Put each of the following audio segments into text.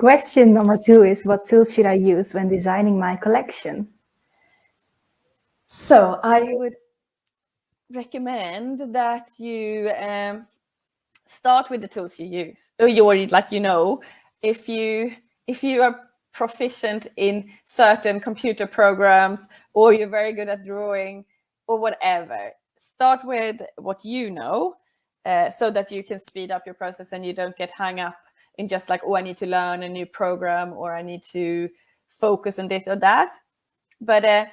Question number 2 is, what tools should I use when designing my collection? So I would recommend that you start with the tools you use. Or you already, if you are proficient in certain computer programs, or you're very good at drawing or whatever, start with what you know, so that you can speed up your process and you don't get hung up in just like, oh, I need to learn a new program, or I need to focus on this or that. But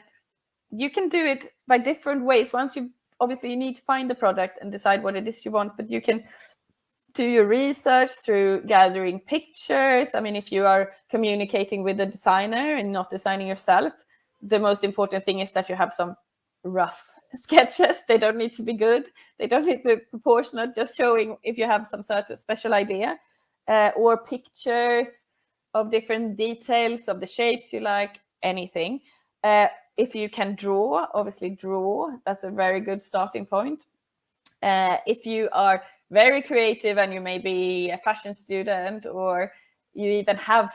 you can do it by different ways. Once you need to find the product and decide what it is you want, but you can do your research through gathering pictures. I mean, if you are communicating with a designer and not designing yourself, the most important thing is that you have some rough sketches. They don't need to be good. They don't need to be proportionate, just showing if you have some sort of special idea, or pictures of different details of the shapes you like, anything. If you can draw, obviously draw. That's a very good starting point. If you are very creative and you may be a fashion student, or you even have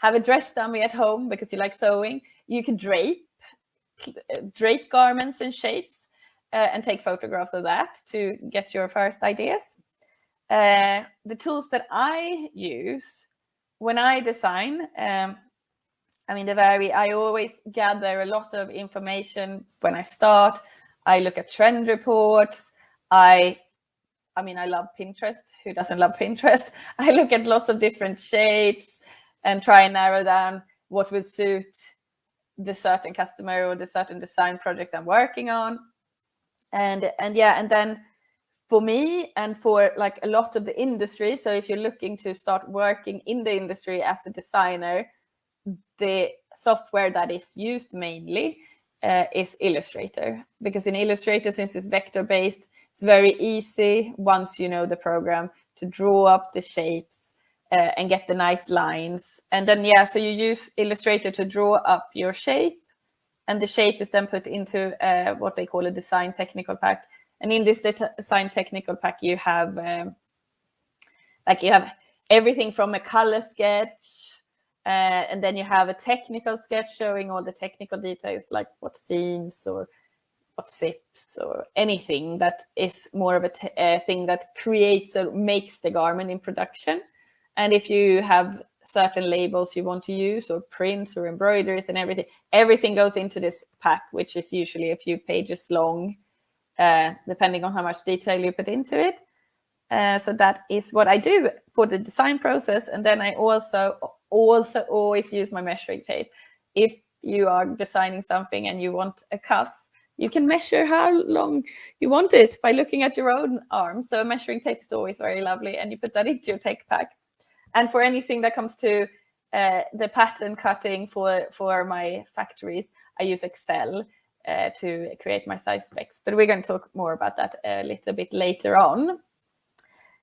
a dress dummy at home because you like sewing, you can drape garments and shapes, and take photographs of that to get your first ideas. The tools that I use when I design, I always gather a lot of information when I start. I look at trend reports. I love Pinterest. Who doesn't love Pinterest? I look at lots of different shapes and try and narrow down what would suit the certain customer or the certain design project I'm working on. And then for me and for like a lot of the industry, so if you're looking to start working in the industry as a designer, the software that is used mainly is Illustrator, because in Illustrator, since it's vector based, it's very easy once you know the program to draw up the shapes and get the nice lines. And then so you use Illustrator to draw up your shape, and the shape is then put into what they call a design technical pack. And in this design technical pack, you have everything from a color sketch, and then you have a technical sketch showing all the technical details, like what seams or what zips or anything that is more of a thing that creates or makes the garment in production. And if you have certain labels you want to use, or prints or embroideries and everything goes into this pack, which is usually a few pages long, depending on how much detail you put into it. So that is what I do for the design process. And then I also always use my measuring tape. If you are designing something and you want a cuff, you can measure how long you want it by looking at your own arm. So measuring tape is always very lovely, and you put that into your tech pack. And for anything that comes to the pattern cutting for my factories, I use Excel to create my size specs. But we're going to talk more about that a little bit later on.